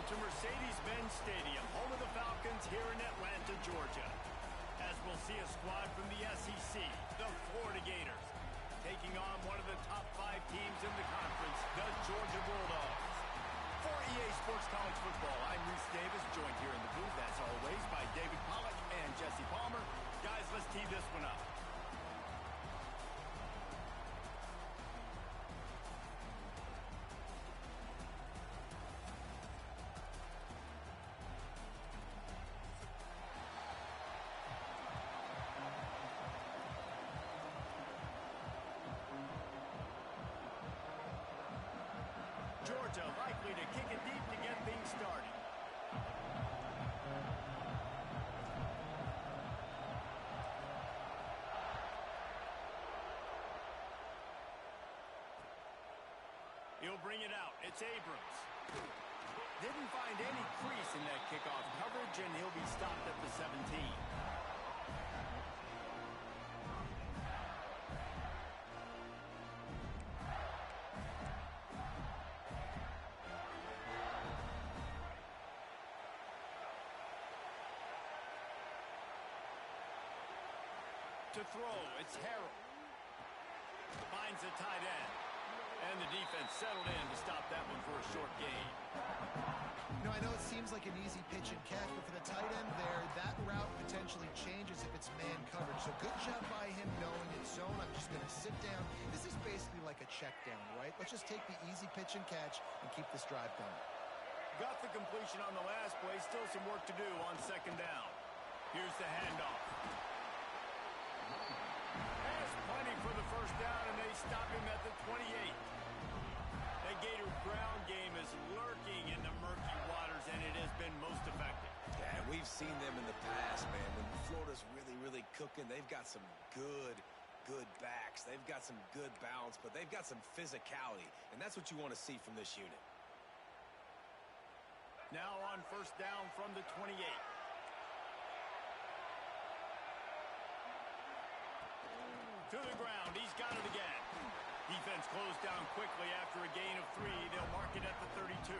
to Mercedes-Benz Stadium, home of the Falcons here in Atlanta, Georgia. As we'll see a squad from the SEC, the Florida Gators, taking on one of the top 5 teams in the conference, the Georgia Bulldogs. For EA Sports College Football, I'm Reese Davis, joined here in the booth, as always, by David Pollack and Jesse Palmer. Guys, let's tee this one up. Georgia likely to kick it deep to get things started. He'll bring it out. It's Abrams. Didn't find any crease in that kickoff coverage, and he'll be stopped at the 17. To throw, it's Harrell. Finds a tight end. And the defense settled in to stop that one for a short gain. You know, I know it seems like an easy pitch and catch, but for the tight end there, that route potentially changes if it's man coverage. So good job by him knowing it's zone. I'm just going to sit down. This is basically like a check down, right? Let's just take the easy pitch and catch and keep this drive going. Got the completion on the last play. Still some work to do on second down. Here's the handoff. Has plenty for the first down, and they stop him at the 28. The Gator ground game is lurking in the murky waters, and it has been most effective. Yeah, we've seen them in the past, man. When Florida's really cooking, they've got some good backs. They've got some good balance, but they've got some physicality, and that's what you want to see from this unit. Now on first down from the 28. To the ground, he's got it again. Defense closed down quickly after a gain of 3. They'll mark it at the 32.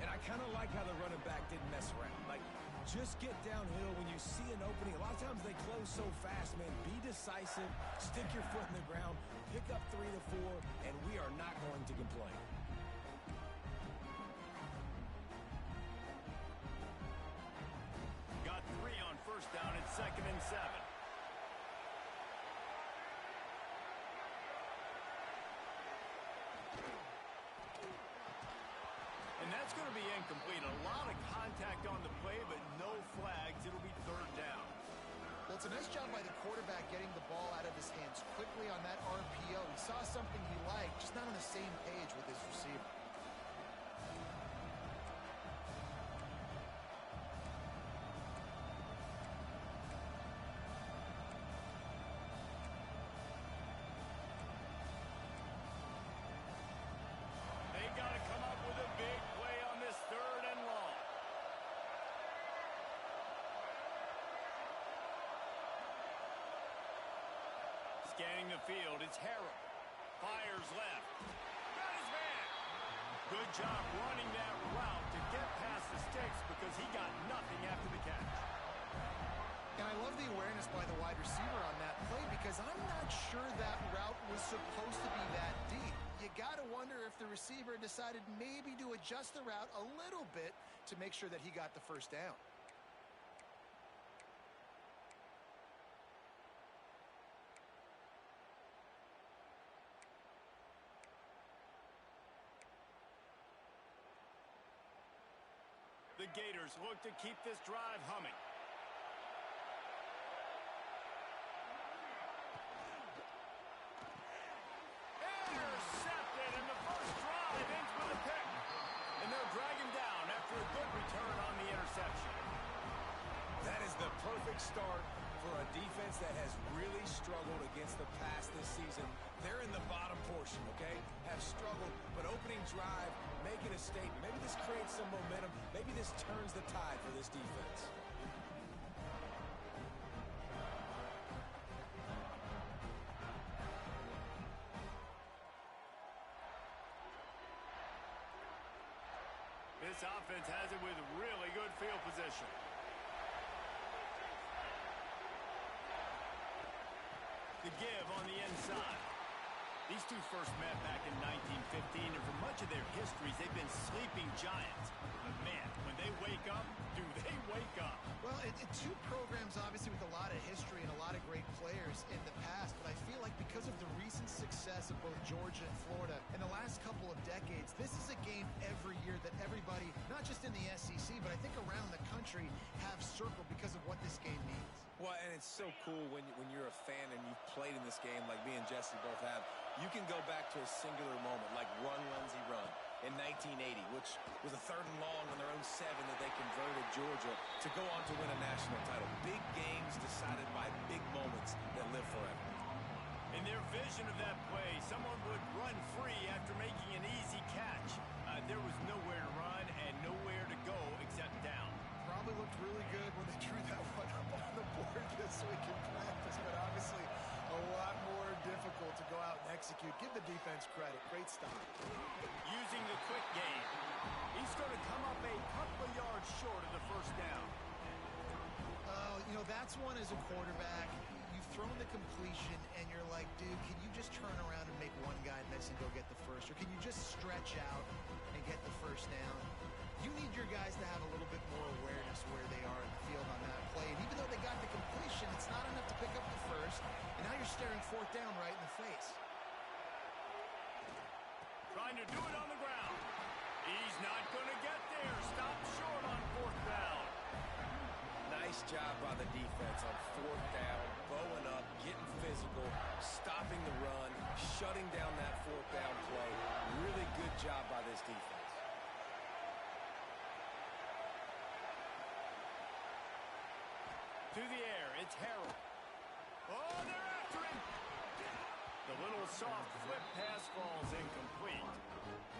And I kind of like how the running back didn't mess around. Like, just get downhill when you see an opening. A lot of times they close so fast, man. Be decisive, stick your foot in the ground, pick up 3 to 4, and we are not going to complain. Got 3 on first down. It's 2nd and 7. And that's going to be incomplete. A lot of contact on the play, but no flags. It'll be 3rd down. Well, it's a nice job by the quarterback getting the ball out of his hands quickly on that RPO. He saw something he liked, just not on the same page with his receiver. They got to come up with a big play on this 3rd and long. Scanning the field, it's Harrell. Fires left. Got his man. Good job running that route to get past the sticks because he got nothing after the catch. And I love the awareness by the wide receiver on that play because I'm not sure that route was supposed to be that deep. You got to wonder if the receiver decided maybe to adjust the route a little bit to make sure that he got the first down. The Gators look to keep this drive humming. Intercepted, and the first drive ends with a pick. And they'll drag him down after a good return on the interception. That is the perfect start for a defense that has really struggled against the pass this season. They're in the bottom portion, okay? Have struggled, but opening drive, making a statement. Maybe this creates some momentum. Maybe this turns the tide for this defense. This offense has it with really good field position. The give on the inside. These two first met back in 1915, and for much of their histories, they've been sleeping giants. But man, when they wake up, do they wake up? Well, two programs, obviously, with a lot of history and a lot of great players in the past, but I feel like because of the recent success of both Georgia and Florida in the last couple of decades, this is a game every year that everybody, not just in the SEC, but I think around the country, have circled because of what this game means. Well, and it's so cool when you're a fan and you've played in this game like me and Jesse both have. You can go back to a singular moment like Run, Lindsey, Run in 1980, which was a 3rd and long on their own 7 that they converted Georgia to go on to win a national title. Big games decided by big moments that live forever. In their vision of that play, someone would run free after making an easy catch. There was nowhere to run and nowhere to go except down. Probably looked really good when they drew that one up on the board this week in practice, but obviously a lot more difficult to go out and execute. Give the defense credit. Great stop. Using the quick game, he's going to come up a couple of yards short of the first down. Oh, you know, that's one as a quarterback. You've thrown the completion, and you're like, dude, can you just turn around and make one guy miss and go get the first? Or can you just stretch out and get the first down? You need your guys to have a little bit more awareness where they are in the field on that play. And even though they got the completion, it's not enough to pick up the first. And now you're staring 4th down right in the face. Trying to do it on the ground. He's not going to get there. Stop short on 4th down. Nice job by the defense on 4th down, bowing up, getting physical, stopping the run, shutting down that 4th down play. Really good job by this defense. To the air, it's Harrell. Oh, they're after him. The little soft flip pass falls incomplete.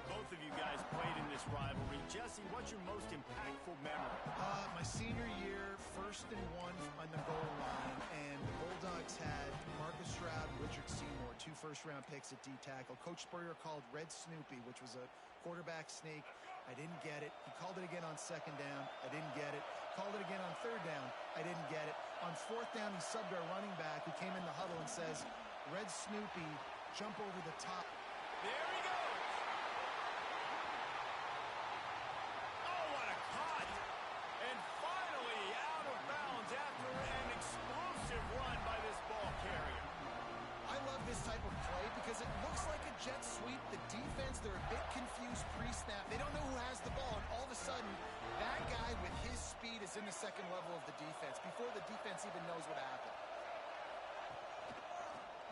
Both of you guys played in this rivalry. Jesse, what's your most impactful memory? My senior year, 1st and 1 on the goal line, and the Bulldogs had Marcus Stroud and Richard Seymour, 2 first-round picks at D-tackle. Coach Spurrier called Red Snoopy, which was a quarterback sneak. I didn't get it. He called it again on 2nd down. I didn't get it. Called it again on 3rd down. I didn't get it. On 4th down, he subbed our running back who came in the huddle and says, Red Snoopy, jump over the top. There he goes. Oh, what a cut. And finally out of bounds after an explosive run by this ball carrier. I love this type of play because it looks like a jet sweep. The defense, they're a bit confused pre-snap. They don't know who has the ball, and all of a sudden, that guy with his speed is in the 2nd level of the defense before the defense even knows what happened.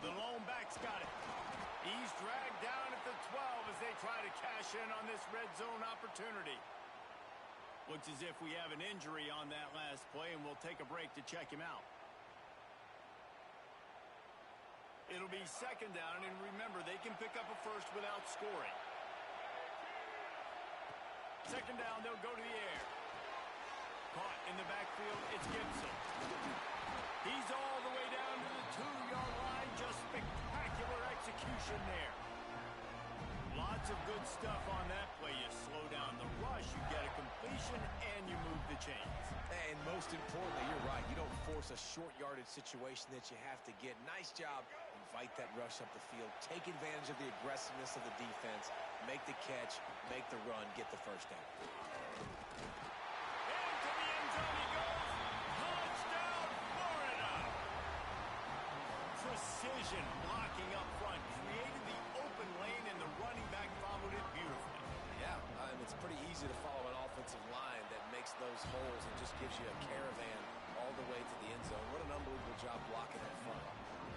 The lone back's got it. He's dragged down at the 12 as they try to cash in on this red zone opportunity. Looks as if we have an injury on that last play, and we'll take a break to check him out. It'll be 2nd down, and remember, they can pick up a first without scoring. 2nd down, they'll go to the air. Caught in the backfield, it's Gibson. He's all the way down to the 2-yard line. Just spectacular execution there. Lots of good stuff on that play. You slow down the rush, you get a completion, and you move the chains. And most importantly, you're right. You don't force a short yardage situation that you have to get. Nice job. Invite that rush up the field. Take advantage of the aggressiveness of the defense. Make the catch. Make the run. Get the first down. Into the end zone he goes. Touchdown, Florida. Precision blocking up front. Created the open lane, and the running back followed it beautifully. Yeah, it's pretty easy to follow an offensive line that makes those holes and just gives you a caravan all the way to the end zone. What an unbelievable job blocking up front.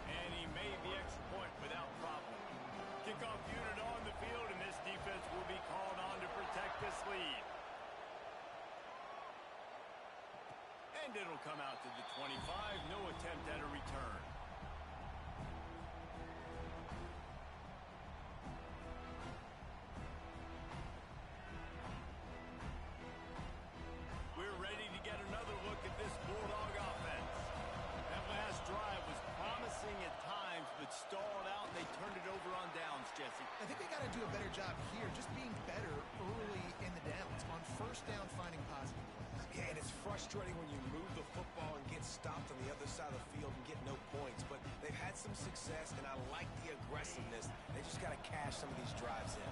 And he made the extra point without problem. Kickoff unit on the field, and this defense will be called on to protect this lead. And it'll come out to the 25. No attempt at a return. We're ready to get another look at this Bulldog offense. That last drive was promising at times, but stalled out, and they turned it over on downs, Jesse. I think they got to do a better job here, just being better early in the downs. On frustrating when you move the football and get stopped on the other side of the field and get no points, but they've had some success, and I like the aggressiveness. They just got to cash some of these drives in.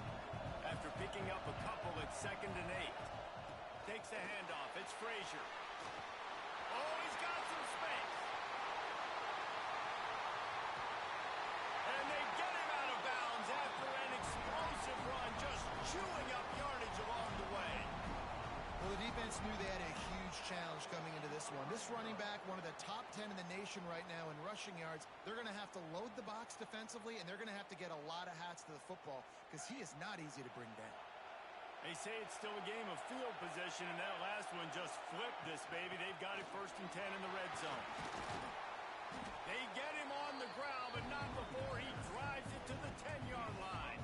After picking up a couple at 2nd and 8. Takes the handoff. It's Frazier. Oh, he's got some space. And they get him out of bounds after an explosive run, just chewing up yardage along the way. Well, the defense knew they had a huge challenge coming into this one. This running back, one of the top 10 in the nation right now in rushing yards, they're going to have to load the box defensively, and they're going to have to get a lot of hats to the football because he is not easy to bring down. They say it's still a game of field position, and that last one just flipped this baby. They've got it 1st and 10 in the red zone. They get him on the ground, but not before he drives it to the 10-yard line.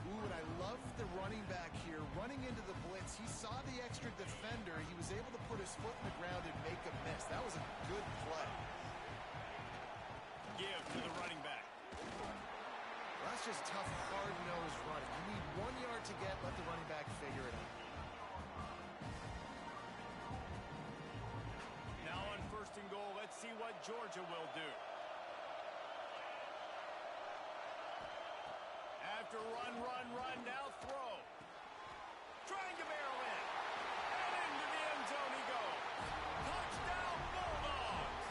Ooh, and I love the running back here. Running into the blitz, he saw the extra defender. He was able to put his foot in the ground and make a miss. That was a good play. Give to the running back. Well, that's just tough, hard-nosed running. You need 1 yard to get, let the running back figure it out. Now on 1st and goal, let's see what Georgia will do. After run, now throw. Trying to barrel in. And into the end zone he goes. Touchdown, Bulldogs!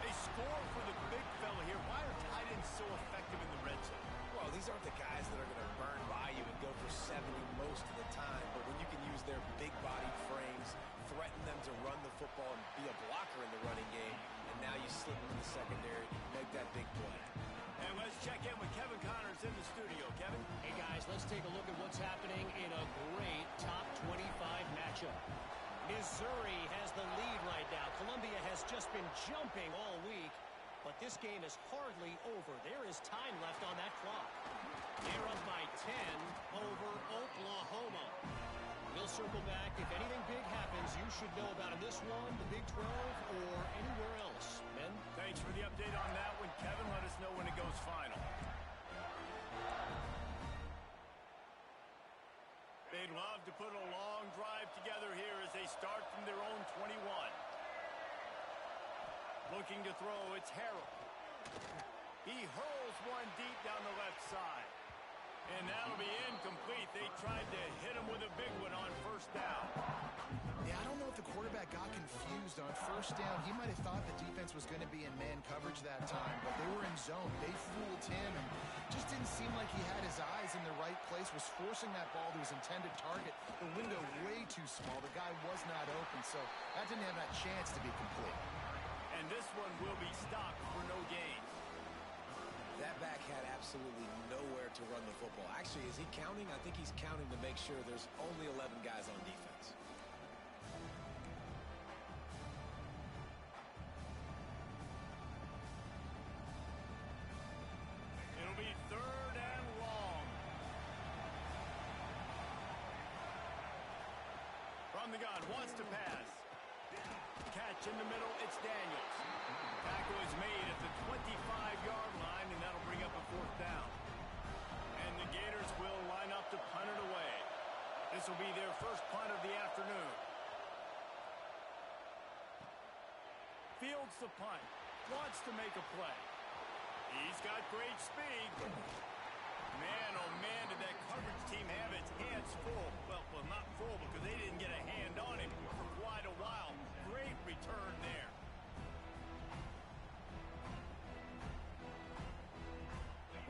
They score for the big fella here. Why are tight ends so effective in the red zone? Well, these aren't the guys that are going to burn by you and go for 70 most of the time, but when you can use their big-bodied frames, threaten them to run the football and be a blocker in the running game, and now you slip them in the secondary, make that big play. And let's check in with Kevin Connors in the studio. Kevin? Hey, guys, let's take a look at what's happening in a great top 25 matchup. Missouri has the lead right now. Columbia has just been jumping all week, but this game is hardly over. There is time left on that clock. They're up by 10 over Oklahoma. We'll circle back. If anything big happens, you should know about in this one, the Big 12, or anywhere else. Men? Thanks for the update on that one, Kevin. Let us know when it goes final. They'd love to put a long drive together here as they start from their own 21. Looking to throw, it's Harrell. He hurls one deep down the left side. And that'll be incomplete. They tried to hit him with a big one on 1st down. Yeah, I don't know if the quarterback got confused on 1st down. He might have thought the defense was going to be in man coverage that time, but they were in zone. They fooled him and just didn't seem like he had his eyes in the right place, was forcing that ball to his intended target. The window way too small. The guy was not open, so that didn't have that chance to be complete. And this one will be stopped for no gain. That back had absolutely nowhere to run the football. Actually, is he counting? I think he's counting to make sure there's only 11 guys on defense. It'll be 3rd and long. From the gun, wants to pass. Catch in the middle, it's Daniels. Tackle is made at the 25-yard line, and that'll bring up a 4th down. And the Gators will line up to punt it away. This will be their first punt of the afternoon. Fields the punt. Wants to make a play. He's got great speed. Man, oh man, did that coverage team have its hands full. Well, not full because they didn't get a hand on him for quite a while. Great return there.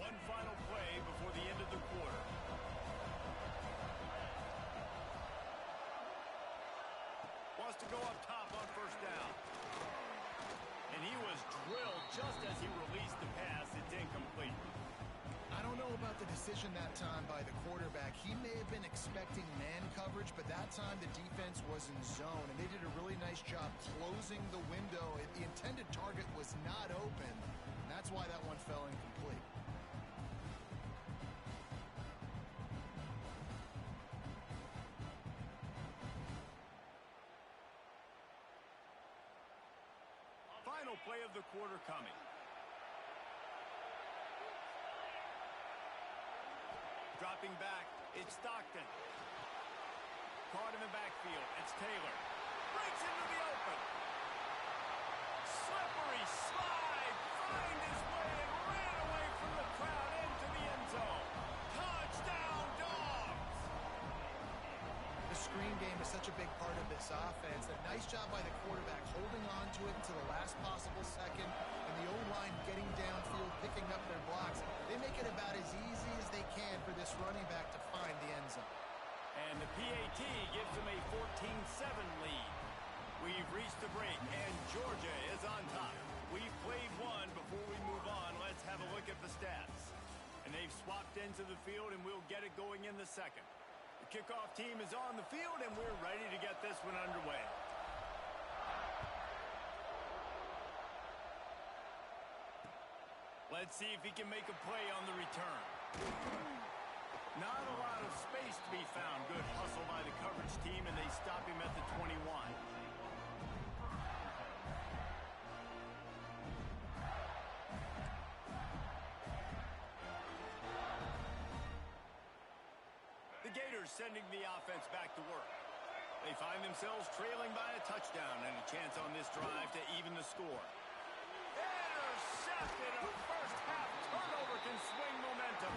One final play before the end of the quarter. Wants to go up top on 1st down. And he was drilled just as he released the pass. It's incomplete. I don't know about the decision that time by the quarterback. He may have been expecting man coverage, but that time the defense was in zone, and they did a really nice job closing the window. The intended target was not open, and that's why that one fell incomplete. Final play of the quarter coming. Dropping back, it's Stockton. caught in the backfield. It's Taylor. Breaks into the open. Slippery slide. Find his way and ran away from the crowd into the end zone. Touchdown, Dogs! The screen game is such a big part of this offense. A nice job by the quarterback holding on to it until the last possible second, and the O-line getting downfield, picking up their blocks. They make it about as easy as they can for this running back to find the end zone. And the PAT gives them a 14-7 lead. We've reached the break, and Georgia is on top. We've played one. Before we move on, let's have a look at the stats. And they've swapped into the field, and we'll get it going in the second. The kickoff team is on the field, and we're ready to get this one underway. Let's see if he can make a play on the return. Not a lot of space to be found. Good hustle by the coverage team, and they stop him at the 21. The Gators sending the offense back to work. They find themselves trailing by a touchdown and a chance on this drive to even the score. Intercepted. A first-half turnover can swing momentum.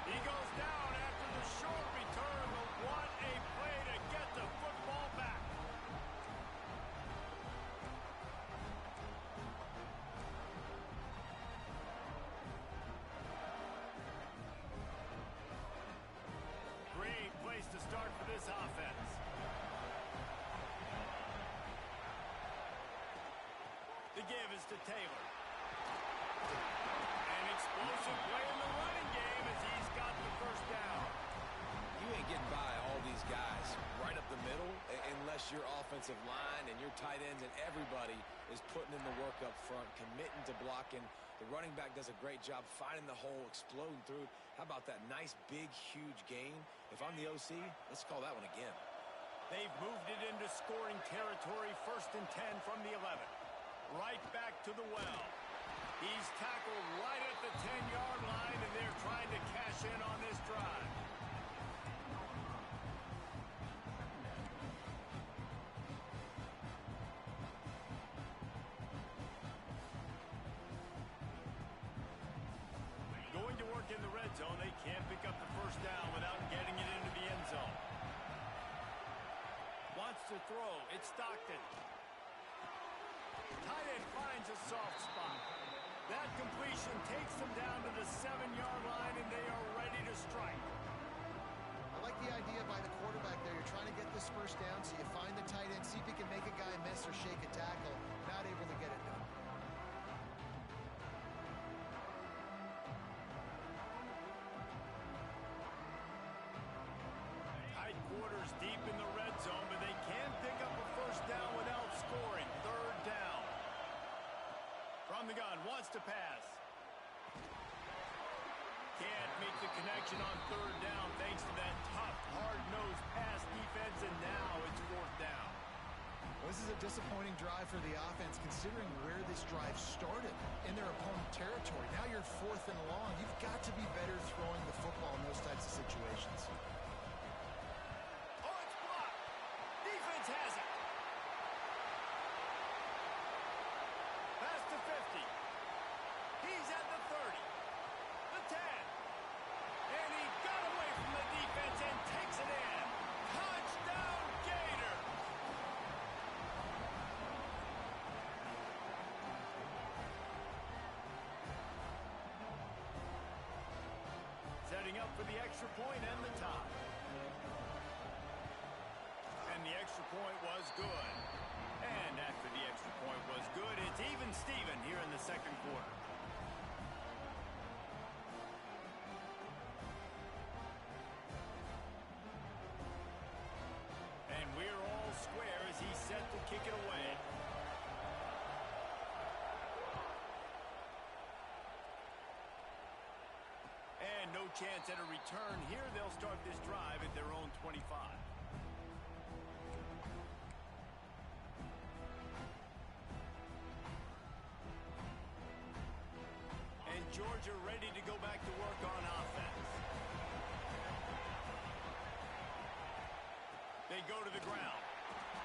He goes down after the short return, but what a play to get the football back. Great place to start for this offense. The give is to Taylor. An explosive play in the running game as he's got the first down. You ain't getting by all these guys right up the middle unless your offensive line and your tight ends and everybody is putting in the work up front, committing to blocking. The running back does a great job finding the hole, exploding through. How about that nice, big, huge gain? If I'm the OC, let's call that one again. They've moved it into scoring territory, 1st and 10 from the 11. Right back to the well. He's tackled right at the 10-yard line, and they're trying to cash in on this drive. Going to work in the red zone. They can't pick up the first down without getting it into the end zone. Wants to throw. It's Stockton. Tight end finds a soft spot. That completion takes them down to the 7-yard line, and they are ready to strike. I like the idea by the quarterback there. You're trying to get this first down, so you find the tight end, see if he can make a guy miss or shake a tackle. Not able to get it done. Tight quarters deep in the red zone, but they can pick up a first down without scoring. 3rd down. From the gun, wants to pass. Can't make the connection on 3rd down thanks to that tough, hard-nosed pass defense, and now it's 4th down. Well, this is a disappointing drive for the offense considering where this drive started, in their opponent territory. Now you're 4th and long. You've got to be better throwing the football in those types of situations. Oh, it's blocked. Defense has it. Pass to 50. He's at the 30. The 10. And he got away from the defense and takes it in. Touchdown, Gator. Setting up for the extra point and the tie. And the extra point was good. And after the extra point was good, it's even Steven here in the second quarter. And we're all square as he's set to kick it away. And no chance at a return here. They'll start this drive at their own 25. And Georgia ready to go back to work on offense. They they go to the ground.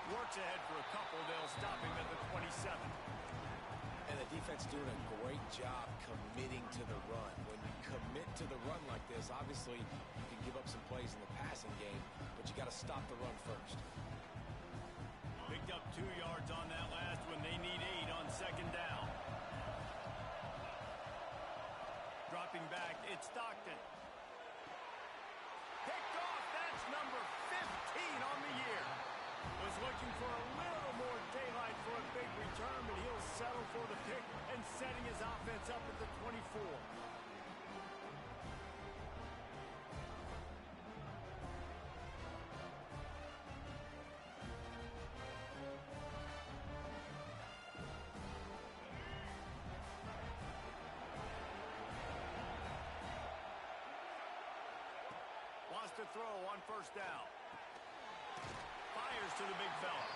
Works ahead for a couple. They'll stop him at the 27. And the defense doing a great job committing to the run. When you commit to the run like this, obviously you can give up some plays in the passing game, but you got to stop the run first. Picked up 2 yards on that last one. They need 8 on second down. Dropping back, it's Stockton. Picked off, that's number 15 on the year. Was looking for a little more daylight for a big return, but he'll settle for the pick and setting his offense up at the 24. Wants to throw on first down. Fires to the big fella.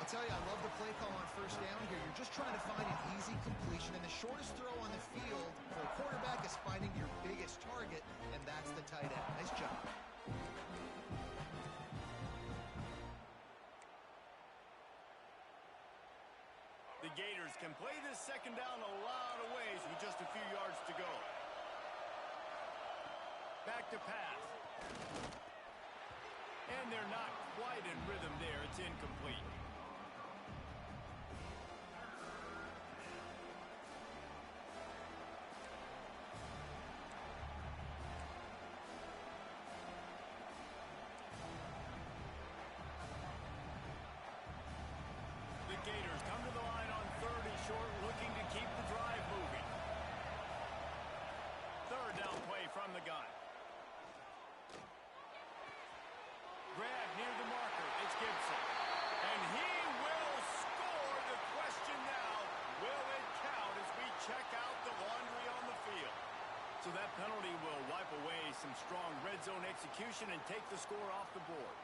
I'll tell you, I love the play call on first down here. You're just trying to find an easy completion, and the shortest throw on the field for a quarterback is finding your biggest target, and that's the tight end. Nice job. The Gators can play this second down a lot of ways with just a few yards to go. Back to pass. And they're not quite in rhythm there. It's incomplete. The Gators come to the line on 3rd and short, looking to keep the drive moving. Third down play from the gun. Grab near the marker. It's Gibson. And he will score. The question now, will it count as we check out the laundry on the field? So that penalty will wipe away some strong red zone execution and take the score off the board.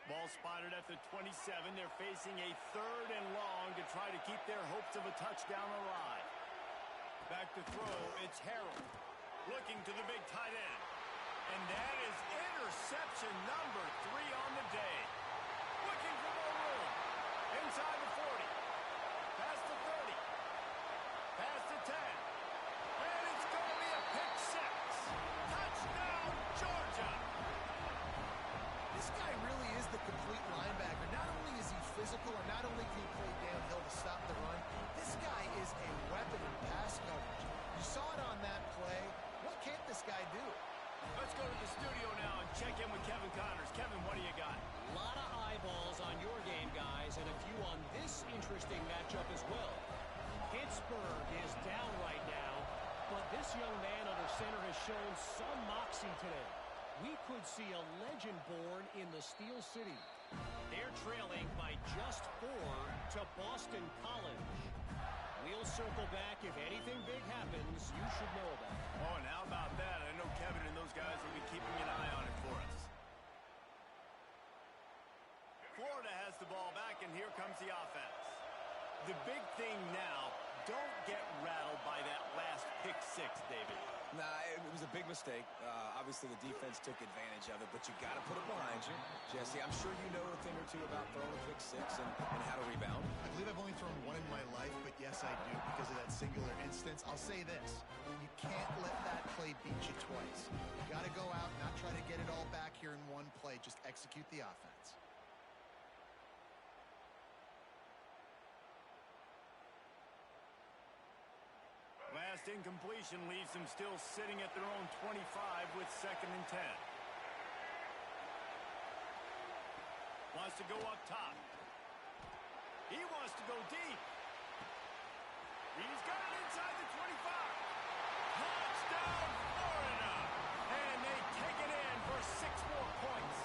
Ball spotted at the 27. They're facing a 3rd and long to try to keep their hopes of a touchdown alive. Back to throw, it's Harold. Looking to the big tight end. And that is interception number 3 on the day. Looking for more room. Inside the 40. Past the 30. Past the 10. And it's going to be a pick 6. Touchdown, Georgia! This guy really is the complete linebacker. Not only is he physical, and not only can he play downhill to stop the run, this guy is a weapon in pass coverage. You saw it on that play. What can't this guy do? Let's go to the studio now and check in with Kevin Connors. Kevin, what do you got? A lot of eyeballs on your game, guys, and a few on this interesting matchup as well. Pittsburgh is down right now, but this young man under center has shown some moxie today. We could see a legend born in the Steel City. They're trailing by just 4 to Boston College. We'll circle back. If anything big happens, you should know about it. Oh, and how about that? I know Kevin and those guys will be keeping an eye on it for us. Florida has the ball back, and here comes the offense. The big thing now, don't get rattled by that last pick 6, David. Nah, it was a big mistake. Obviously, the defense took advantage of it, but you got to put it behind you. Jesse, I'm sure you know a thing or two about throwing a pick 6 and how to rebound. I believe I've only thrown one in my life, but yes, I do because of that singular instance. I'll say this. You can't let that play beat you twice. You got to go out, not try to get it all back here in one play. Just execute the offense. Last incompletion leaves them still sitting at their own 25 with 2nd and 10. Wants to go up top. He wants to go deep. He's got it inside the 25. Touchdown, Florida! And they take it in for 6 more points.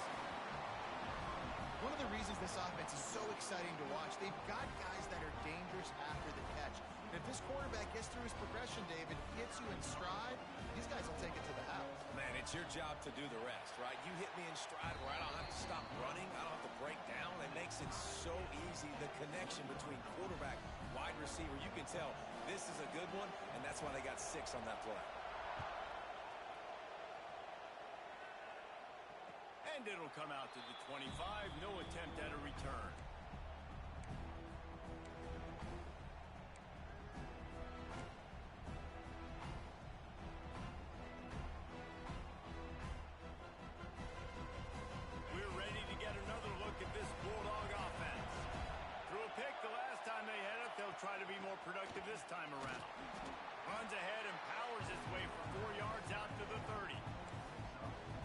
One of the reasons this offense is so exciting to watch, they've got guys that are dangerous after the catch. And if this quarterback gets through his progression, David, hits you in stride, these guys will take it to the house. Man, it It's your job to do the rest, right? You hit me in stride where I don't have to stop running. I don't have to break down. It makes it so easy, the connection between quarterback, wide receiver. You can tell this is a good one, and that's why they got 6 on that play. And it'll come out to the 25. No attempt at a return. We're ready to get another look at this Bulldog offense. Threw a pick the last time they had it. They'll try to be more productive this time around. Runs ahead and powers his way for 4 yards out to the 30.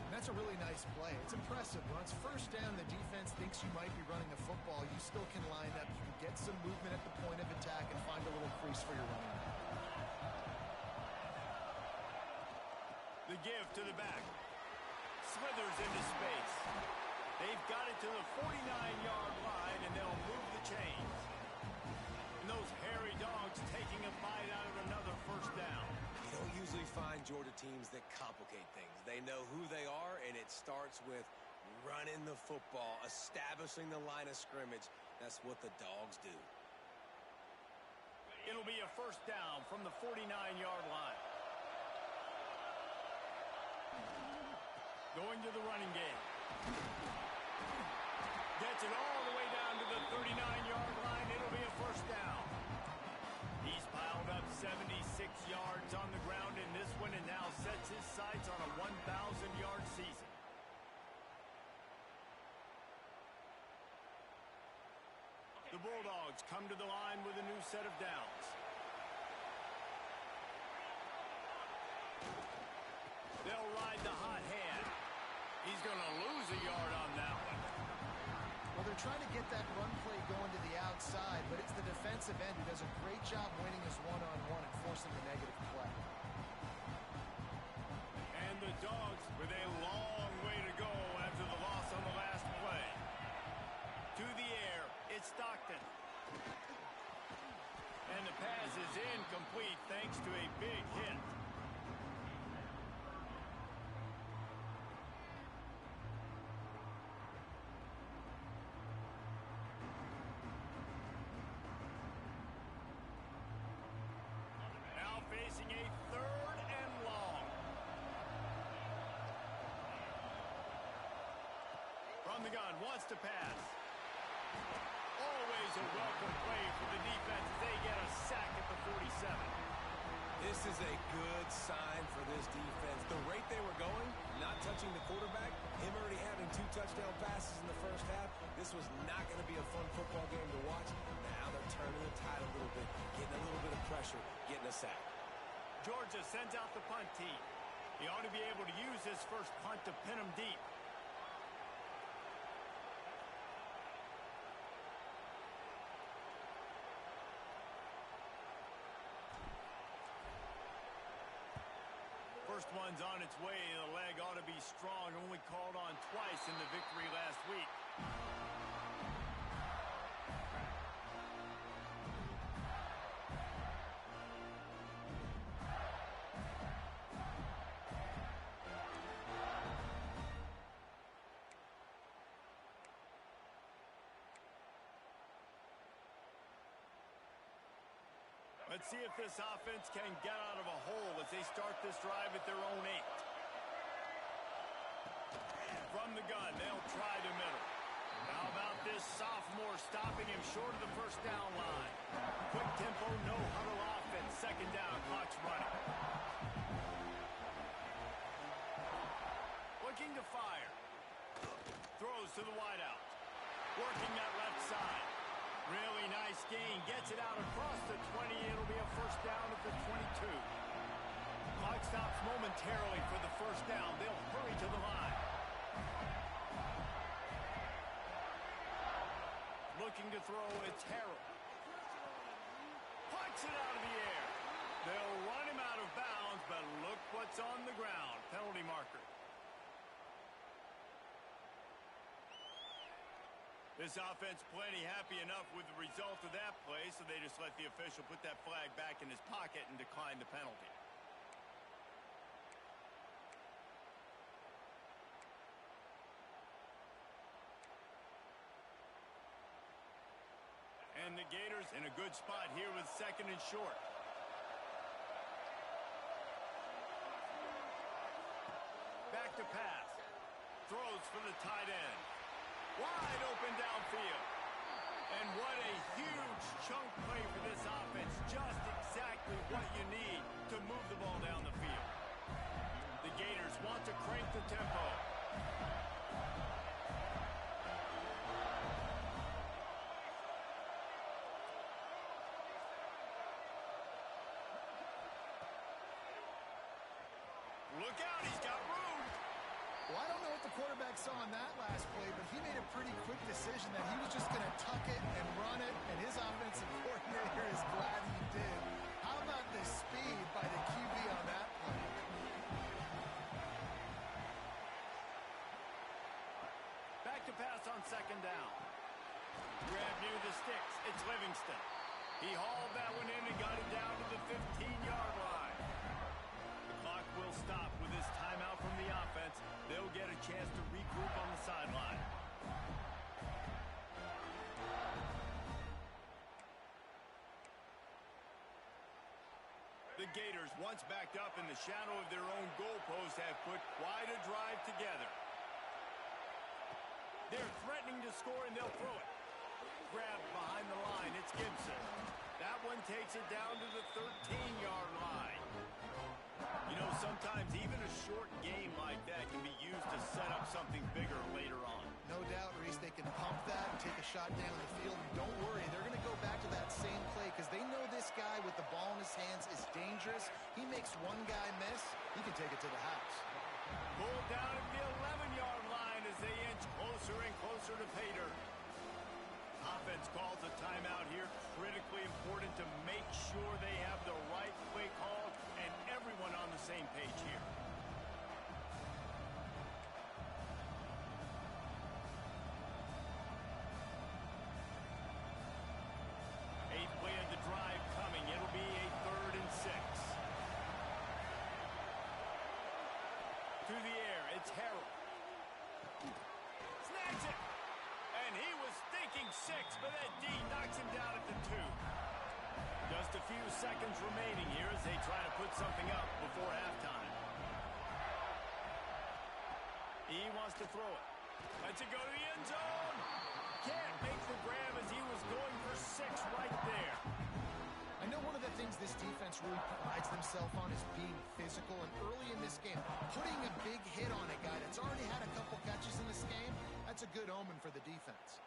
That's a really nice play. It's impressive. When it's first down, the defense thinks you might be running the football. You still can line up. You can get some movement at the point of attack and find a little crease for your running back. The give to the back. Slithers into space. They've got it to the 49-yard line, and they'll move the chains. And those hairy dogs taking a bite out of another first down. You don't usually find Georgia teams that complicate things. They know who they are, and it starts with running the football, establishing the line of scrimmage. That's what the dogs do. It'll be a first down from the 49-yard line. Going to the running game. Gets it all the way down to the 39-yard line. It'll be a first down. He's piled up 76 yards on the ground in this one and now sets his sights on a 1,000-yard season. The Bulldogs come to the line with a new set of downs. They'll ride the hot hand. He's going to lose a yard on that one. Well, they're trying to get that run play going to the outside, but it's the defensive end who does a great job winning his one-on-one and forcing the negative play. And the Dogs with a long way to go after the loss on the last play. To the air, it's Stockton. And the pass is incomplete thanks to a big hit. Facing a 3rd and long. From the gun, wants to pass. Always a welcome play for the defense as they get a sack at the 47. This is a good sign for this defense. The rate they were going, not touching the quarterback, him already having 2 touchdown passes in the first half, this was not going to be a fun football game to watch. Now they're turning the tide a little bit, getting a little bit of pressure, getting a sack. Georgia sends out the punt team. He ought to be able to use his first punt to pin him deep. First one's on its way. The leg ought to be strong. Only called on twice in the victory last week. Let's see if this offense can get out of a hole as they start this drive at their own 8. From the gun, they'll try the middle. How about this sophomore stopping him short of the first down line? Quick tempo, no huddle offense. 2nd down, clock's running. Looking to fire. Throws to the wideout. Working that left side. Really nice gain. Gets it out across the 20. It'll be a first down at the 22. Clock stops momentarily for the first down. They'll hurry to the line. Looking to throw, it's Harrell. Puts it out of the air. They'll run him out of bounds, but look what's on the ground. Penalty marker. This offense plenty happy enough with the result of that play, so they just let the official put that flag back in his pocket and decline the penalty. And the Gators in a good spot here with 2nd and short. Back to pass. Throws for the tight end. Wide open downfield. And what a huge chunk play for this offense. Just exactly what you need to move the ball down the field. The Gators want to crank the tempo. Look out, he's got room. Well, I don't know what the quarterback saw on that last play, but he made a pretty quick decision that he was just going to tuck it and run it, and his offensive coordinator is glad he did. How about the speed by the QB on that play? Back to pass on 2nd down. Grab near the sticks. It's Livingston. He hauled that one in and got it down to the 15-yard line. The clock will stop with this timeout from the offense. They'll get a chance to regroup on the sideline. The Gators, once backed up in the shadow of their own goalpost, have put quite a drive together. They're threatening to score, and they'll throw it. Grabbed behind the line, it's Gibson. That one takes it down to the 13-yard line. You know, sometimes even a short game like that can be used to set up something bigger later on. No doubt, Reese, they can pump that and take a shot down the field. And don't worry, they're going to go back to that same play because they know this guy with the ball in his hands is dangerous. He makes one guy miss, he can take it to the house. Pulled down at the 11-yard line as they inch closer and closer to pay dirt. Offense calls a timeout here. Critically important to make sure they have the right play called and everyone on the same page here. Eighth play of the drive coming. It'll be a 3rd and 6. To the air, it's Harrell. Snags it. And he was thinking 6, but that D knocks him down at the 2. Just a few seconds remaining here as they try to put something up before halftime. He wants to throw it. Lets it go to the end zone. Can't make the grab as he was going for 6 right there. I know one of the things this defense really prides themselves on is being physical, and early in this game, putting a big hit on a guy that's already had a couple catches in this game, that's a good omen for the defense.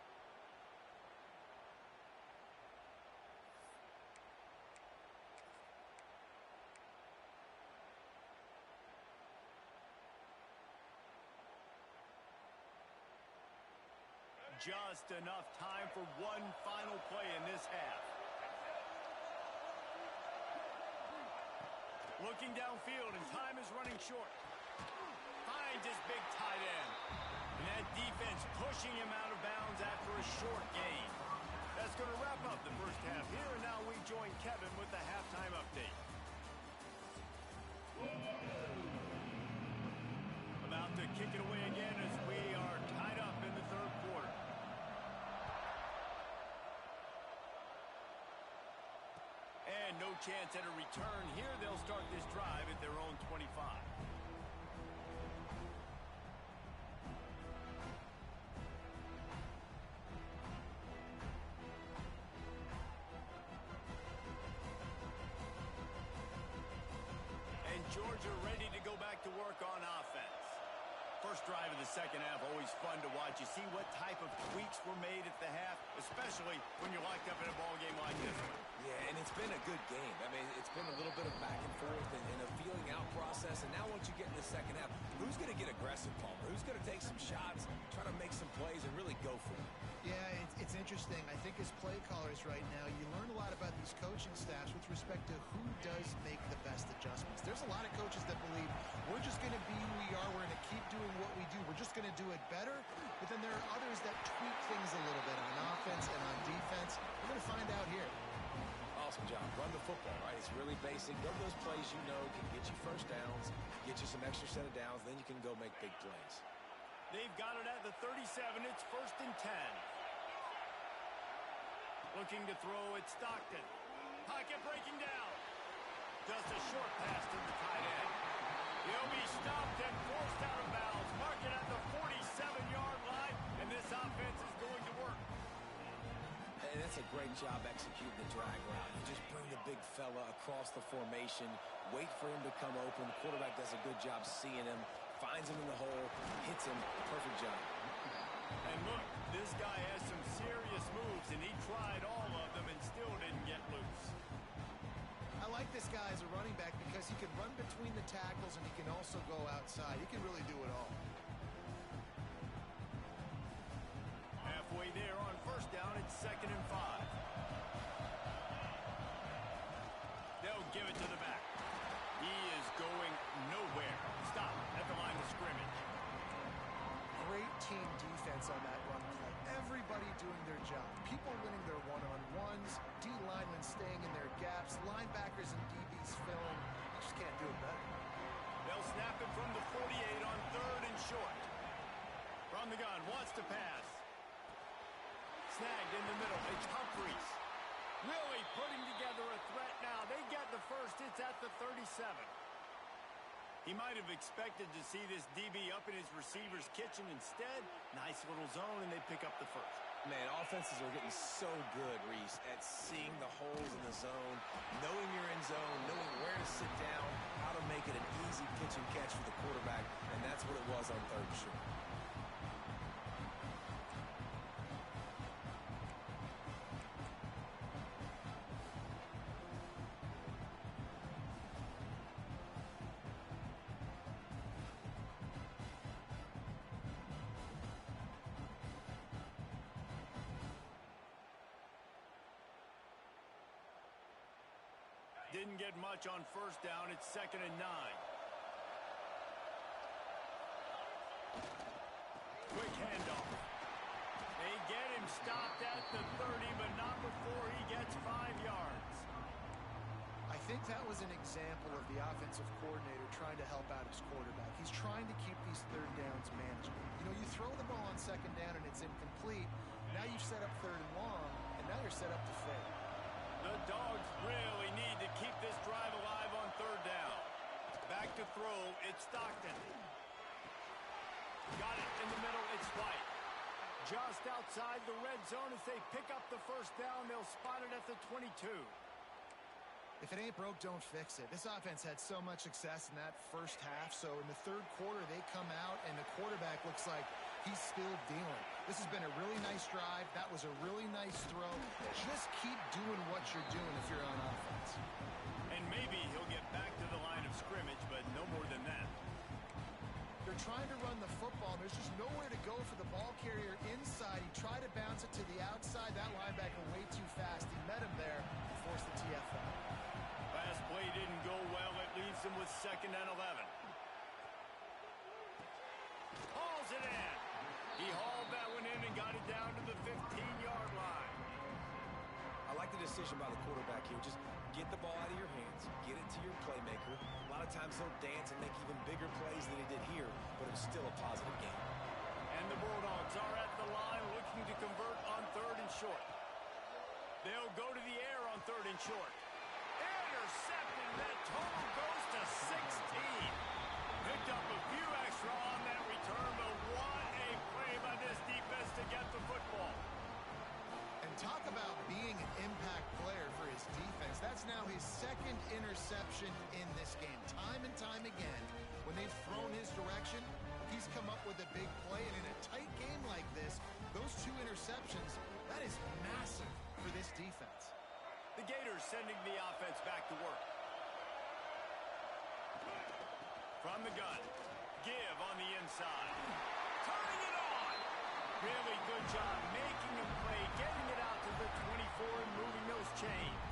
Just enough time for one final play in this half. Looking downfield, and time is running short. Finds his big tight end. And that defense pushing him out of bounds after a short gain. That's going to wrap up the first half here, and now we join Kevin with the halftime update. About to kick it away again as we are tied up in the 3rd quarter. And no chance at a return here. They'll start this drive at their own 25. And Georgia ready to go back to work on offense. First drive of the second half, always fun to watch. You see what type of tweaks were made at the half, especially when you're locked up in a ball game like this one. Yeah, and it's been a good game. I mean, it's been a little bit of back and forth and a feeling out process. And now once you get in the second half, who's going to get aggressive, Palmer? Who's going to take some shots, try to make some plays, and really go for it? Yeah, it's interesting. I think as play callers right now, you learn a lot about these coaching staffs with respect to who does make the best adjustments. There's a lot of coaches that believe we're just going to be who we are. We're going to keep doing what we do. We're just going to do it better. But then there are others that tweak things a little bit on offense and on defense. We're going to find out here. Awesome job. Run the football, right? It's really basic. Go to those plays you know can get you first downs, get you some extra set of downs, then you can go make big plays. They've got it at the 37. It's 1st and 10. Looking to throw at Stockton. Pocket breaking down. Just a short pass to the tight end. He'll be stopped and forced out of bounds. Mark it at the 47-yard line, and this offense is going to work. And that's a great job executing the drag route. You just bring the big fella across the formation, wait for him to come open. The quarterback does a good job seeing him, finds him in the hole, hits him. Perfect job. And look, this guy has some serious moves, and he tried all of them and still didn't get loose. I like this guy as a running back because he can run between the tackles and he can also go outside. He can really do it all. Halfway there on first down, it's 2nd and 5. They'll give it to the back. He is going nowhere. Stop at the line of scrimmage. Great team defense on that run play. Everybody doing their job. People winning their one-on-ones, D linemen staying in their gaps, linebackers and DBs filling. You just can't do it better. They'll snap it from the 48 on 3rd and short. From the gun, wants to pass. Snagged in the middle. It's Humphries. Really putting together a threat now. They get the first. It's at the 37. He might have expected to see this DB up in his receiver's kitchen. Instead, nice little zone, and they pick up the first. Man, offenses are getting so good, Reese, at seeing the holes in the zone, knowing you're in zone, knowing where to sit down, how to make it an easy pitch and catch for the quarterback, and that's what it was on 3rd and short. Didn't get much on first down. It's 2nd and 9. Quick handoff. They get him stopped at the 30, but not before he gets 5 yards. I think that was an example of the offensive coordinator trying to help out his quarterback. He's trying to keep these 3rd downs manageable. You know, you throw the ball on 2nd down and it's incomplete. Now you've set up 3rd and long, and now you're set up to fail. The Dogs really need to keep this drive alive on 3rd down. Back to throw, it's Stockton. Got it in the middle, it's White. Just outside the red zone as they pick up the first down. They'll spot it at the 22. If it ain't broke, don't fix it. This offense had so much success in that first half, so in the 3rd quarter, they come out, and the quarterback looks like he's still dealing. This has been a really nice drive. That was a really nice throw. Just keep doing what you're doing if you're on offense. And maybe he'll get back to the line of scrimmage, but no more than that. They're trying to run the football, and there's just nowhere to go for the ball carrier inside. He tried to bounce it to the outside. That linebacker way too fast. He met him there and forced the TFL. Last play didn't go well. It leaves them with 2nd and 11. Hauls it in. He hauled that one in and got it down to the 15-yard line. I like the decision by the quarterback here. Just get the ball out of your hands, get it to your playmaker. A lot of times he'll dance and make even bigger plays than he did here, but it's still a positive game. And the Bulldogs are at the line looking to convert on 3rd and short. They'll go to the air on 3rd and short. Intercepted. That total goes to 16. Picked up a few extra on that return, but what a play by this defense to get the football. And talk about being an impact player for his defense. That's now his 2nd interception in this game. Time and time again, when they've thrown his direction, he's come up with a big play. And in a tight game like this, those 2 interceptions, that is massive for this defense. The Gators sending the offense back to work. From the gun, give on the inside. Turning it on. Really good job making a play, getting it out to the 24 and moving those chains.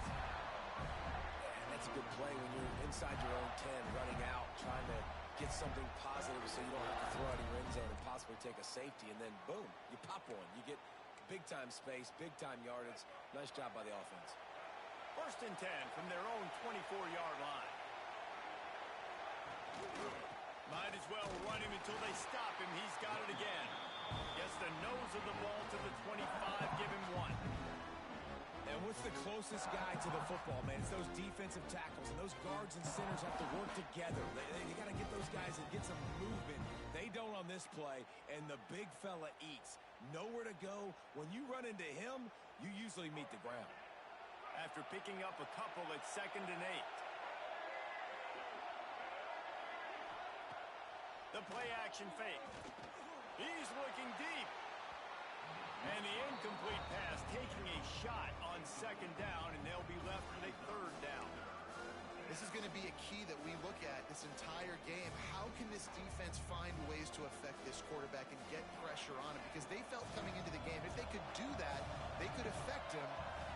And that's a good play when you're inside your own 10, running out, trying to get something positive so you don't have to throw out of your end zone and possibly take a safety, and then boom, you pop one. You get big-time space, big-time yardage. Nice job by the offense. 1st and 10 from their own 24-yard line. Might as well run him until they stop him. He's got it again. Gets the nose of the ball to the 25, give him 1. And what's the closest guy to the football, man? It's those defensive tackles, and those guards and centers have to work together. They got to get those guys and get some movement. They don't on this play, and the big fella eats. Nowhere to go. When you run into him, you usually meet the ground. After picking up a couple, it's 2nd and 8. The play action fake. He's looking deep. And the incomplete pass taking a shot on 2nd down, and they'll be left with a 3rd down. This is going to be a key that we look at this entire game. How can this defense find ways to affect this quarterback and get pressure on him? Because they felt coming into the game, if they could do that, they could affect him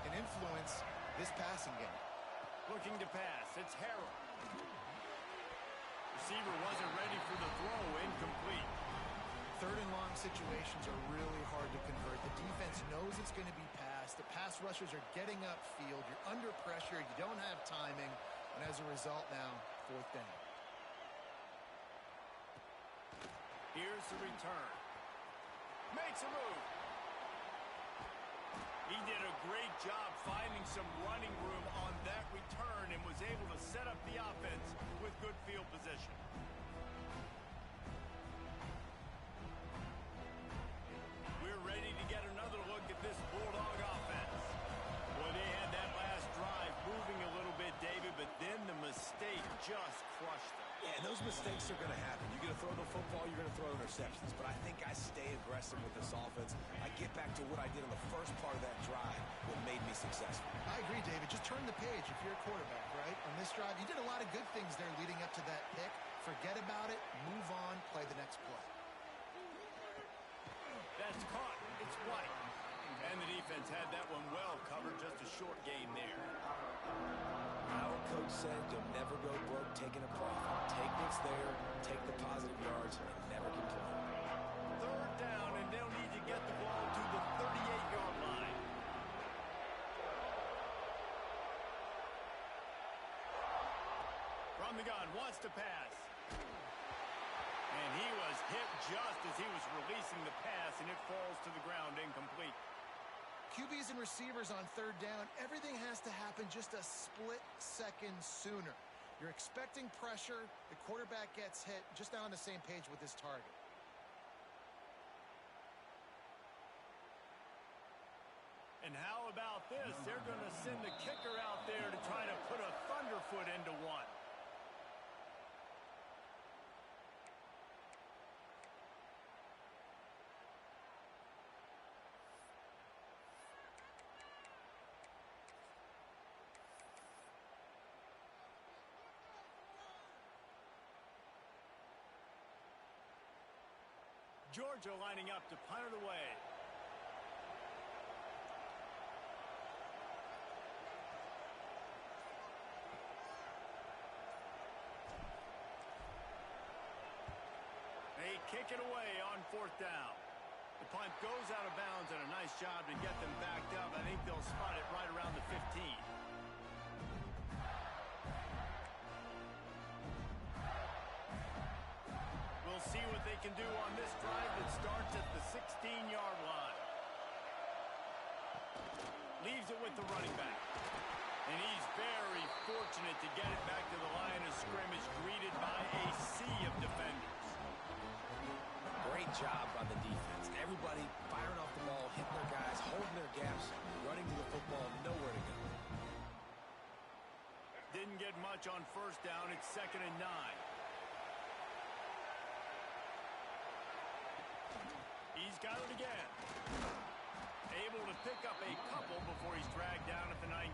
and influence this passing game. Looking to pass. It's Harrell. Receiver wasn't ready for the throw. Incomplete. 3rd and long situations are really hard to convert. The defense knows it's going to be passed. The pass rushers are getting upfield. You're under pressure. You don't have timing. And as a result now, 4th down. Here's the return. Makes a move. He did a great job finding some running room on that return and was able to set up the offense with good field position. We're ready to get another look at this Bulldog offense. Well, they had that last drive moving a little bit, David, but then the mistake just crushed them. Yeah, and those mistakes are going to happen. You're going to throw the football, you're going to throw interceptions. But I think I stay aggressive with this offense. I get back to what I did on the first part of that drive, what made me successful. I agree, David. Just turn the page if you're a quarterback, right? On this drive, you did a lot of good things there leading up to that pick. Forget about it, move on, play the next play. That's caught. It's White. And the defense had that one well covered. Just a short gain there. Our coach said you'll never go broke taking a profit. Take what's there, take the positive yards, and never complain. 3rd down, and they'll need to get the ball to the 38-yard line. From the gun, wants to pass. And he was hit just as he was releasing the pass, and it falls to the ground incomplete. QBs and receivers on 3rd down, everything has to happen just a split second sooner. You're expecting pressure, the quarterback gets hit, just not on the same page with his target. And how about this? They're going to send the kicker out there to try to put a thunderfoot into one. Georgia lining up to punt it away. They kick it away on 4th down. The punt goes out of bounds, and a nice job to get them backed up. I think they'll spot it right around the 15. We'll see what they can do on this drive that starts at the 16-yard line. Leaves it with the running back. And he's very fortunate to get it back to the line of scrimmage, greeted by a sea of defenders. Great job by the defense. Everybody firing off the ball, hitting their guys, holding their gaps, running to the football, nowhere to go. Didn't get much on 1st down. It's 2nd and 9. He's got it again. Able to pick up a couple before he's dragged down at the 19.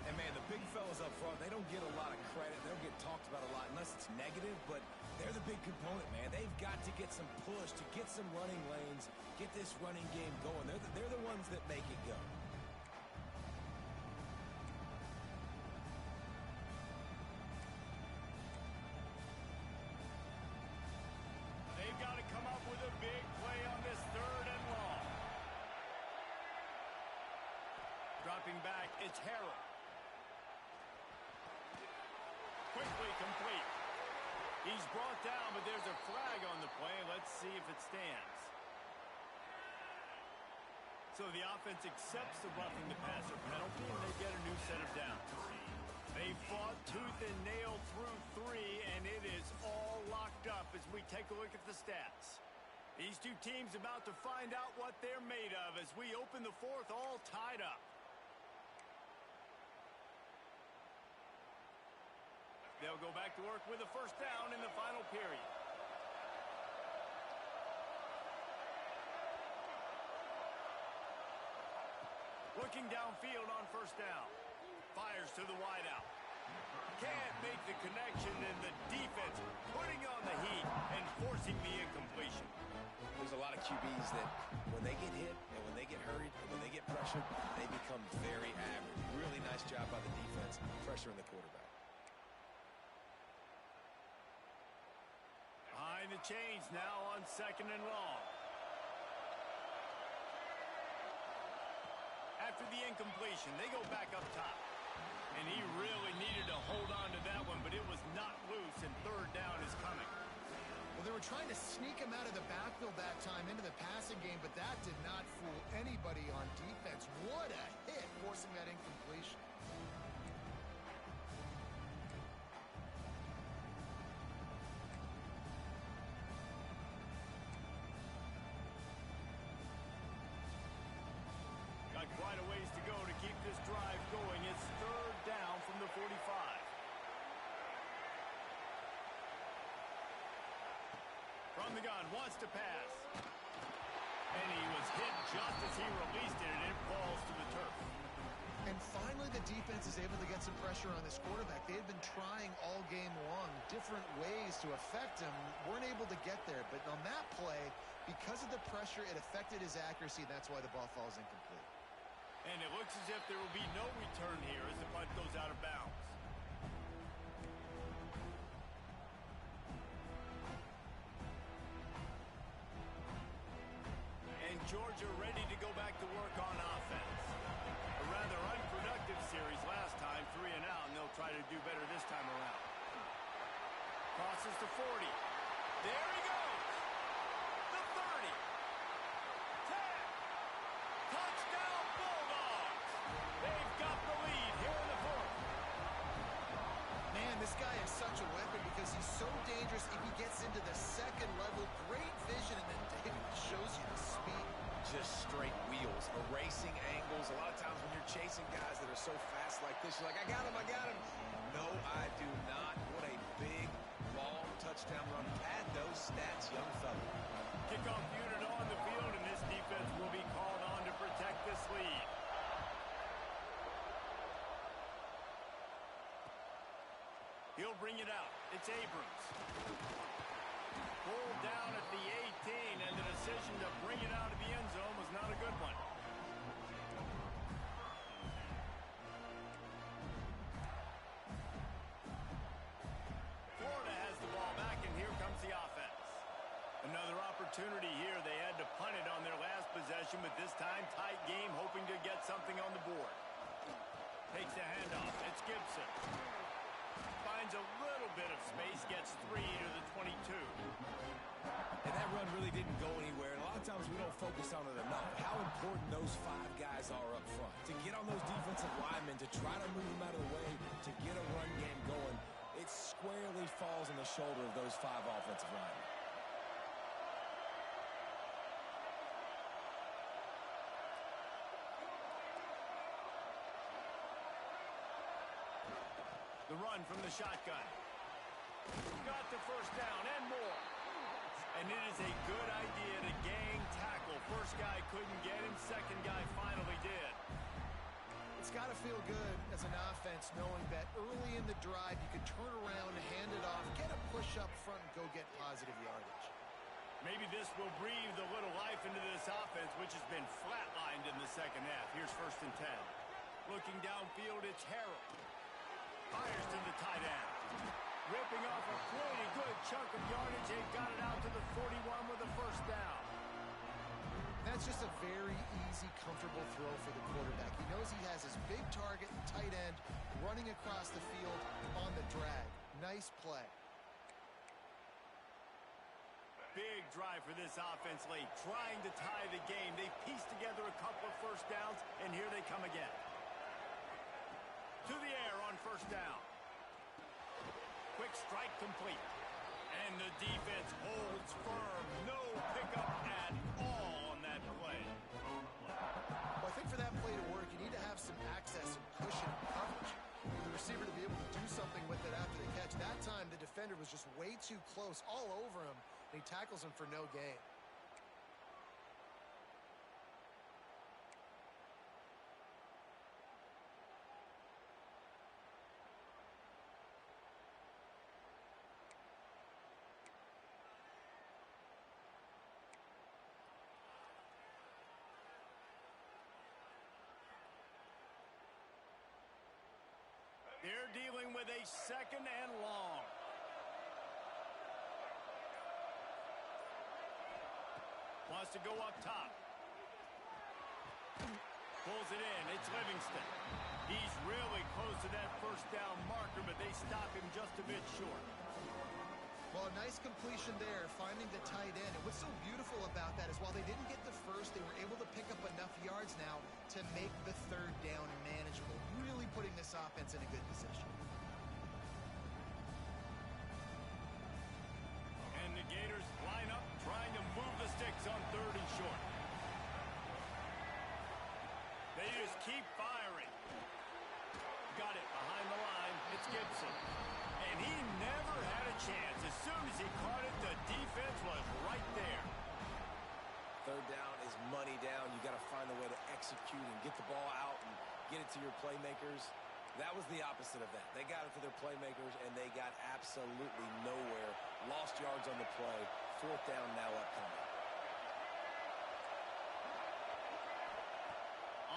And, man, the big fellas up front, they don't get a lot of credit. They don't get talked about a lot unless it's negative, but they're the big component, man. They've got to get some push, to get some running lanes, get this running game going. They're the ones that make it go. They've got to come up with a big play on this 3rd and long. Dropping back, it's Harrell. Quickly complete. He's brought down, but there's a flag on the play. Let's see if it stands. So the offense accepts the roughing the passer penalty, and they get a new set of downs. They fought tooth and nail through 3, and it is all locked up as we take a look at the stats. These two teams about to find out what they're made of as we open the fourth all tied up. They'll go back to work with a first down in the final period. Looking downfield on first down. Fires to the wideout. Can't make the connection, and the defense putting on the heat and forcing the incompletion. There's a lot of QBs that when they get hit and when they get hurried and when they get pressured, they become very average. Really nice job by the defense, pressuring the quarterback. Behind the chains now on 2nd and long. After the incompletion, they go back up top. And he really needed to hold on to that one, but it was not loose, and third down is coming. Well, they were trying to sneak him out of the backfield that time into the passing game, but that did not fool anybody on defense. What a hit, forcing that incompletion. Got quite a ways to go to keep this drive going. It's third down from the 45. From the gun, wants to pass. And he was hit just as he released it, and it falls to the turf. And finally, the defense is able to get some pressure on this quarterback. They had been trying all game long, different ways to affect him, weren't able to get there. But on that play, because of the pressure, it affected his accuracy. That's why the ball falls incomplete. And it looks as if there will be no return here as the punt goes out of bounds. And Georgia ready to go back to work on offense. A rather unproductive series last time, 3 and out, and they'll try to do better this time around. Crosses to 40. There he goes. The 30. 10. Touchdown Bulldogs. They've got the lead here in the fourth. Man, this guy is such a weapon because he's so dangerous if he gets into the second level. Great vision, and then David shows you the speed. Just straight wheels, erasing angles. A lot of times when you're chasing guys that are so fast like this, you're like, I got him, I got him. No, I do not. What a big, long touchdown run. Pad those stats, young fella. Kickoff unit on the field, and this defense will be called on to protect this lead. He'll bring it out. It's Abrams. Pulled down at the 18, and the decision to bring it out of the end zone was not a good one. Florida has the ball back, and here comes the offense. Another opportunity here. They had to punt it on their last possession, but this time tight game, hoping to get something on the board. Takes the handoff. It's Gibson. Finds a little bit of space, gets 3 to the 22. And that run really didn't go anywhere. And a lot of times we don't focus on it enough. How important those 5 guys are up front. To get on those defensive linemen, to try to move them out of the way, to get a run game going, it squarely falls on the shoulder of those 5 offensive linemen. The run from the shotgun. Got the first down and more. And it is a good idea to gang tackle. First guy couldn't get him. Second guy finally did. It's got to feel good as an offense knowing that early in the drive you can turn around, hand it off, get a push up front, and go get positive yardage. Maybe this will breathe a little life into this offense, which has been flatlined in the second half. Here's 1st and 10. Looking downfield, it's Harrell. Fires to the tight end. Ripping off a pretty good chunk of yardage. They got it out to the 41 with a first down. That's just a very easy, comfortable throw for the quarterback. He knows he has his big target and tight end running across the field on the drag. Nice play. big drive for this offense late, trying to tie the game. They pieced together a couple of first downs, and here they come again. To the air on first down. Quick strike complete. And the defense holds firm. No pickup at all on that play. Well, I think for that play to work, you need to have some access and cushion and coverage. For the receiver to be able to do something with it after the catch. That time, the defender was just way too close, all over him, and he tackles him for no gain. They're dealing with a second and long. Wants to go up top. Pulls it in. It's Livingston. He's really close to that first down marker, but they stop him just a bit short. Well, a nice completion there, finding the tight end. And what's so beautiful about that is while they didn't get the first, they were able to pick up enough yards now to make the third down manageable. Really putting this offense in a good position. And the Gators line up, trying to move the sticks on third and short. They just keep firing. Got it behind the line. It's Gibson. And he never had a chance. As soon as he caught it, the defense was right there. Third down is money down. You got to find a way to execute and get the ball out and get it to your playmakers. That was the opposite of that. They got it to their playmakers, and they got absolutely nowhere. Lost yards on the play. Fourth down now upcoming.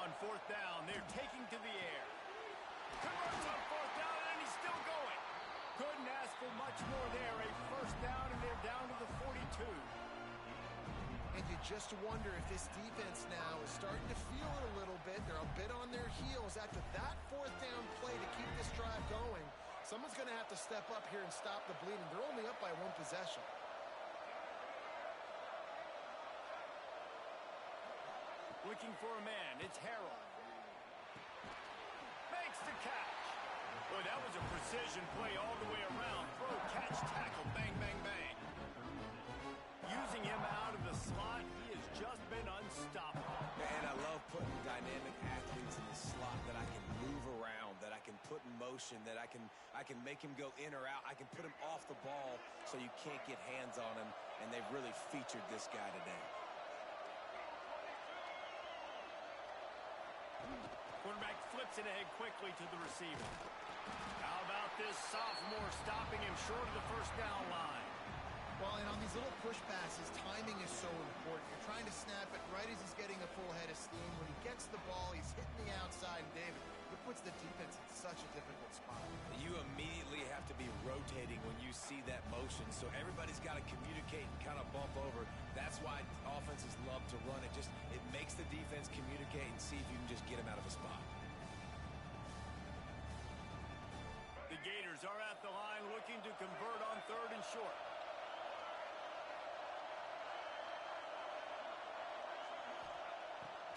On fourth down, they're taking to the air. Converts on fourth down, and he's still going. Couldn't ask for much more there. A first down, and they're down to the 42. And you just wonder if this defense now is starting to feel it a little bit. They're a bit on their heels after that fourth down play to keep this drive going. Someone's going to have to step up here and stop the bleeding. They're only up by one possession. Looking for a man. It's Harrell. Makes the catch. Boy, that was a precision play all the way around. Throw, catch, tackle, bang, bang, bang. Using him out of the slot, he has just been unstoppable. And I love putting dynamic athletes in the slot that I can move around, that I can put in motion, that I can make him go in or out. I can put him off the ball so you can't get hands on him, and they've really featured this guy today. Quarterback flips it ahead quickly to the receiver. How about this sophomore stopping him short of the first down line? Well, and on these little push passes, timing is so important. You're trying to snap it right as he's getting a full head of steam. When he gets the ball, he's hitting the outside. David, it puts the defense in such a difficult spot. You immediately have to be rotating when you see that motion, so everybody's got to communicate and kind of bump over. That's why offenses love to run it. It makes the defense communicate and see if you can just get him out of a spot. The Gators are at the line looking to convert on third and short.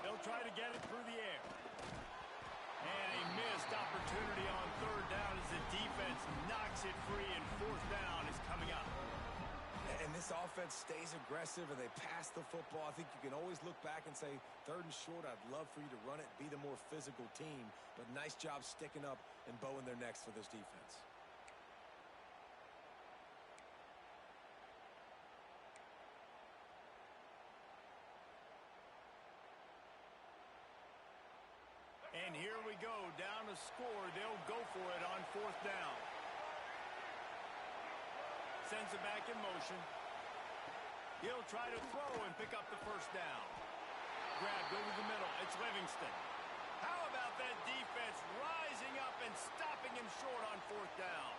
They'll try to get it through the air. And a missed opportunity on third down as the defense knocks it free, and fourth down is coming up. And this offense stays aggressive and they pass the football. I think you can always look back and say, third and short, I'd love for you to run it, be the more physical team. But nice job sticking up and bowing their necks for this defense. And here we go, down to score. They'll go for it on fourth down. Sends it back in motion. He'll try to throw and pick up the first down. Grabbed over the middle. It's Livingston. How about that defense rising up and stopping him short on fourth down?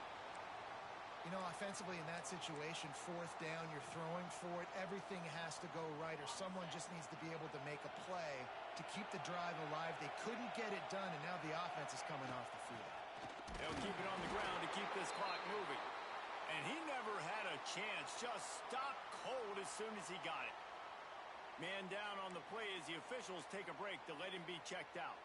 You know, offensively in that situation, fourth down, you're throwing for it. Everything has to go right, or someone just needs to be able to make a play to keep the drive alive. They couldn't get it done, and now the offense is coming off the field. They'll keep it on the ground to keep this clock moving. And he never had a chance defense just stopped cold as soon as he got it. Man down on the play as the officials take a break to let him be checked out.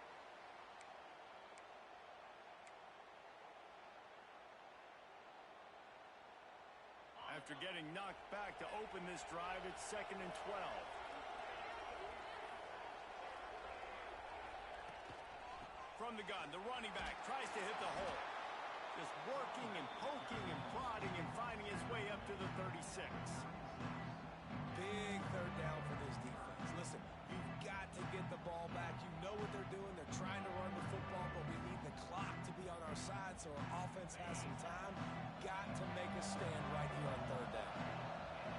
After getting knocked back to open this drive, it's 2nd and 12. From the gun, the running back tries to hit the hole. Just working and poking and prodding and finding his way up to the 36. Big third down for this defense. Listen, you've got to get the ball back. You know what they're doing. They're trying to run the football, but we need the clock to be on our side so our offense has some time. Got to make a stand right here on third down.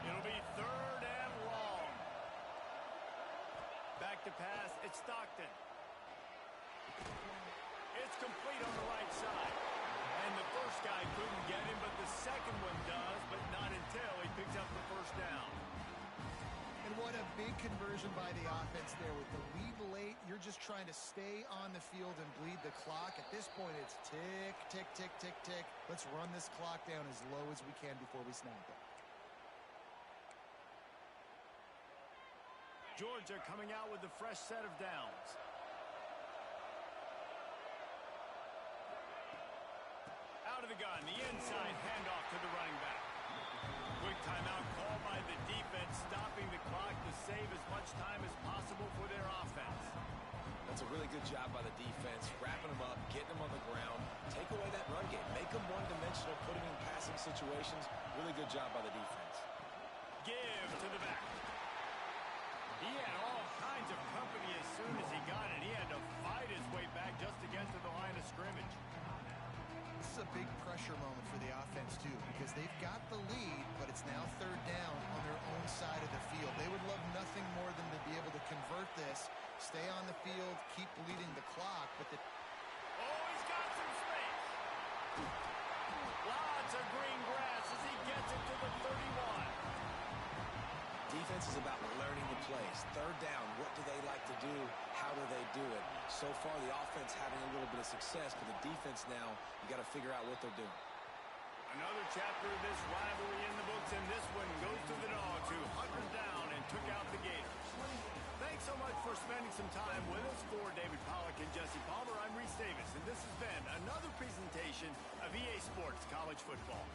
It'll be 3rd and long. Back to pass. It's Stockton. It's complete on the right side. And the first guy couldn't get him, but the second one does, but not until he picks up the first down. And what a big conversion by the offense there. With the lead late, you're just trying to stay on the field and bleed the clock. At this point, it's tick, tick, tick, tick, tick. Let's run this clock down as low as we can before we snap it. Georgia coming out with a fresh set of downs. Out of the gun, the inside handoff to the running back. Quick timeout called by the defense, stopping the clock to save as much time as possible for their offense. That's a really good job by the defense, wrapping them up, getting them on the ground. Take away that run game. Make them one-dimensional, put them in passing situations. Really good job by the defense. Give to the back. He had all kinds of company as soon as he got it. He had to fight his way back just to get to the line of scrimmage. This is a big pressure moment for the offense, too, because they've got the lead, but it's now 3rd down on their own side of the field. They would love nothing more than to be able to convert this, stay on the field, keep bleeding the clock, but the... Oh, he's got some space. Lots of green grass as he gets it to the 31. Defense is about learning the plays. 3rd down, what do they like to do? How do they do it? So far, the offense having a little bit of success, but the defense now, you got to figure out what they're doing. Another chapter of this rivalry in the books, and this one goes to the Dogs, who hunkered down and took out the Gators. Thanks so much for spending some time with us. For David Pollack and Jesse Palmer, I'm Reese Davis, and this has been another presentation of EA Sports College Football.